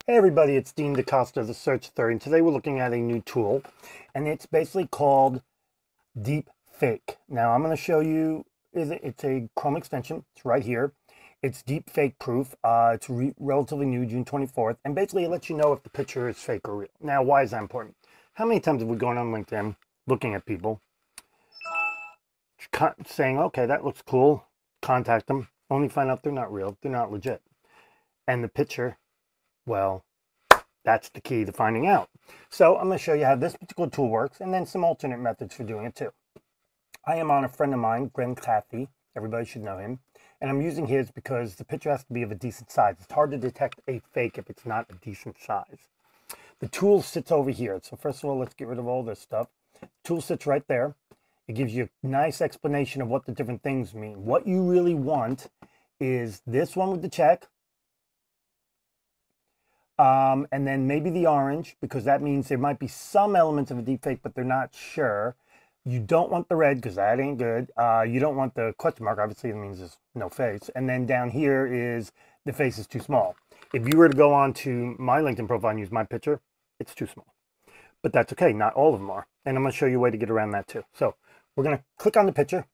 Hey everybody, it's Dean DeCosta, the Search Theory, and today we're looking at a new tool, and it's basically called Deepfake. Now I'm going to show you, it's a Chrome extension, it's right here. It's DeepfakeProof, it's relatively new, June 24th, and basically it lets you know if the picture is fake or real. Now why is that important? How many times have we gone on LinkedIn, looking at people, saying, okay, that looks cool, contact them, only find out they're not real, they're not legit. And the picture, well, that's the key to finding out. So I'm going to show you how this particular tool works and then some alternate methods for doing it too. I am on a friend of mine, Glenn Cathy. Everybody should know him. And I'm using his because the picture has to be of a decent size. It's hard to detect a fake if it's not a decent size. The tool sits over here. So first of all, let's get rid of all this stuff. The tool sits right there. It gives you a nice explanation of what the different things mean. What you really want is this one with the check. And then maybe the orange, because that means there might be some elements of a deepfake, but they're not sure. You don't want the red, because that ain't good. You don't want the question mark, obviously it means there's no face. And then down here is the face is too small. If you were to go on to my LinkedIn profile and use my picture, it's too small. But that's okay, not all of them are. And I'm going to show you a way to get around that too. So we're going to click on the picture.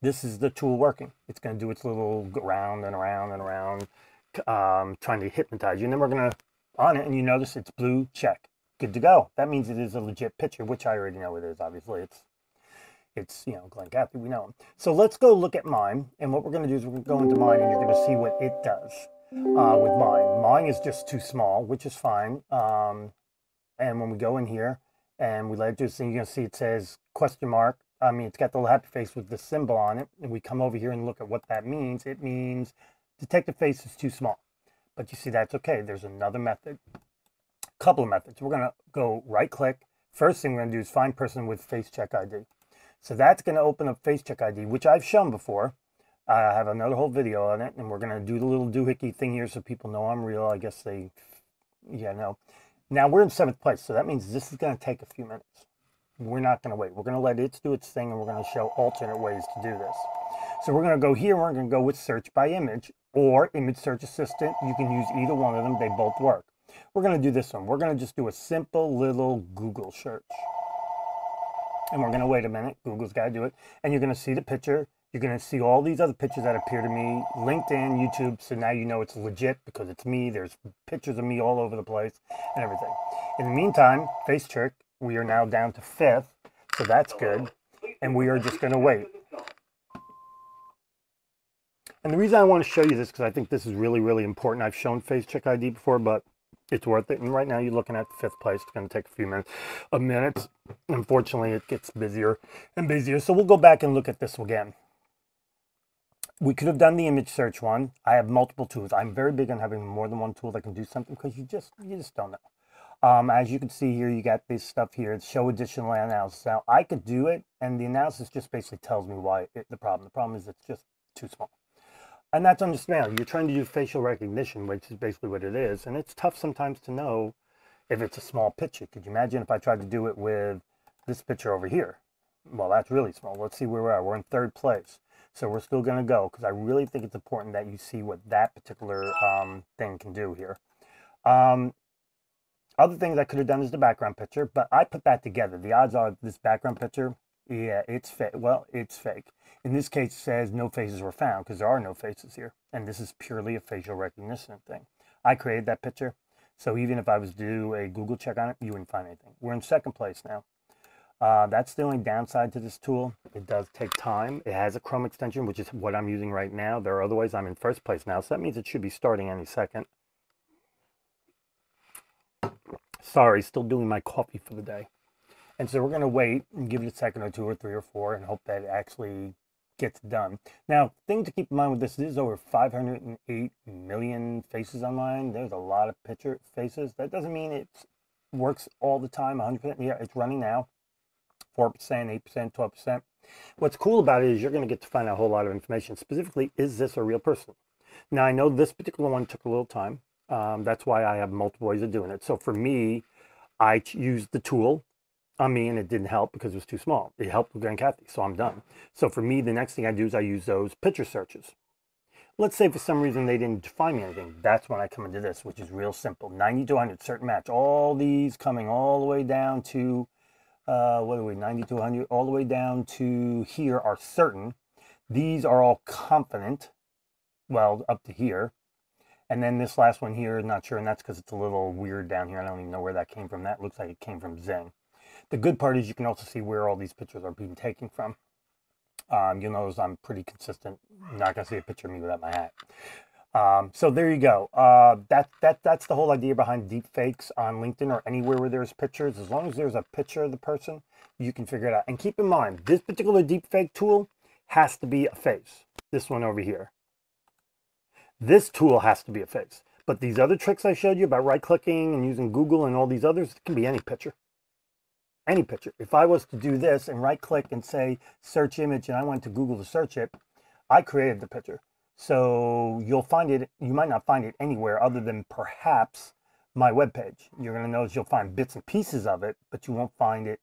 This is the tool working. It's going to do its little round and around and around, trying to hypnotize you. And then we're going to on it, and you notice it's blue check. Good to go. That means it is a legit picture, which I already know it is. Obviously, it's you know, Glenn Cathy, we know him. So let's go look at mine, and what we're going to do is we're going to go into mine, and you're going to see what it does with mine. Mine is just too small, which is fine. And when we go in here and we let it do this thing, you're going to see it says question mark. I mean, it's got the little happy face with the symbol on it, and we come over here and look at what that means. It means detective face is too small. But you see, that's okay. There's another method, a couple of methods. We're going to go right click. First thing we're going to do is find person with face check ID. So that's going to open up face check ID, which I've shown before. I have another whole video on it, and we're going to do the little doohickey thing here so people know I'm real. I guess they, yeah, no. Now we're in 7th place, so that means this is going to take a few minutes. We're not going to wait. We're going to let it do its thing, and we're going to show alternate ways to do this. So we're going to go here, and we're going to go with search by image or image search assistant. You can use either one of them. They both work. We're going to do this one. We're going to just do a simple little Google search. And we're going to wait a minute. Google's got to do it. And you're going to see the picture. You're going to see all these other pictures that appear to me, LinkedIn, YouTube. So now you know it's legit because it's me. There's pictures of me all over the place and everything. In the meantime, face check, we are now down to 5th. So that's good. And we are just going to wait. And the reason I want to show you this, because I think this is really, really important. I've shown face check ID before, but it's worth it. And right now you're looking at 5th place. It's going to take a few minutes. Unfortunately, it gets busier and busier. So we'll go back and look at this again. We could have done the image search one. I have multiple tools. I'm very big on having more than one tool that can do something because you just don't know. As you can see here, you got this stuff here. It's show additional analysis. Now, I could do it, and the analysis just basically tells me why the problem. The problem is it's just too small. And that's understandable. You're trying to do facial recognition, which is basically what it is. And it's tough sometimes to know if it's a small picture. Could you imagine if I tried to do it with this picture over here? Well, that's really small. Let's see where we are. We're in 3rd place. So we're still going to go because I really think it's important that you see what that particular thing can do here. Other things I could have done is the background picture, but I put that together. The odds are this background picture, yeah, it's fake. Well, it's fake. In this case, it says no faces were found because there are no faces here. And this is purely a facial recognition thing. I created that picture. So even if I was to do a Google check on it, you wouldn't find anything. We're in 2nd place now. That's the only downside to this tool. It does take time. It has a Chrome extension, which is what I'm using right now. There are other ways. I'm in 1st place now. So that means it should be starting any second. Sorry, still doing my coffee for the day. And so we're going to wait and give it a second or 2 or 3 or 4 and hope that it actually gets done. Now, thing to keep in mind with this is over 508 million faces online. There's a lot of picture faces. That doesn't mean it works all the time, 100%. Yeah, it's running now. 4%, 8%, 12%. What's cool about it is you're going to get to find out a whole lot of information. Specifically, is this a real person? Now, I know this particular one took a little time. That's why I have multiple ways of doing it. So for me, I used the tool on me and it didn't help because it was too small. It helped with Glenn Cathy, so I'm done. So for me, the next thing I do is I use those picture searches. Let's say for some reason they didn't find me anything. That's when I come into this, which is real simple. 90 to 100, certain match. All these coming all the way down to, what are we, 90 to 100, all the way down to here are certain. These are all confident, well, up to here. And then this last one here, not sure, and that's because it's a little weird down here. I don't even know where that came from. That looks like it came from Zing. The good part is you can also see where all these pictures are being taken from. You'll notice I'm pretty consistent. You're not going to see a picture of me without my hat. So there you go. That's the whole idea behind deep fakes on LinkedIn or anywhere where there's pictures. As long as there's a picture of the person, you can figure it out. And keep in mind, this particular deep fake tool has to be a face. This one over here. This tool has to be a face. But these other tricks I showed you about right-clicking and using Google and all these others, it can be any picture. Any picture. If I was to do this and right-click and say search image and I went to Google to search it, I created the picture. So you'll find it, you might not find it anywhere other than perhaps my webpage. You're going to notice you'll find bits and pieces of it, but you won't find it,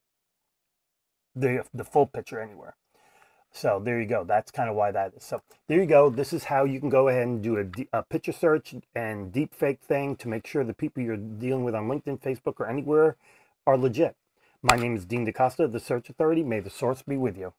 the full picture anywhere. So there you go. That's kind of why that is. So there you go. This is how you can go ahead and do a picture search and deep fake thing to make sure the people you're dealing with on LinkedIn, Facebook, or anywhere are legit. My name is Dean DaCosta, the Search Authority. May the source be with you.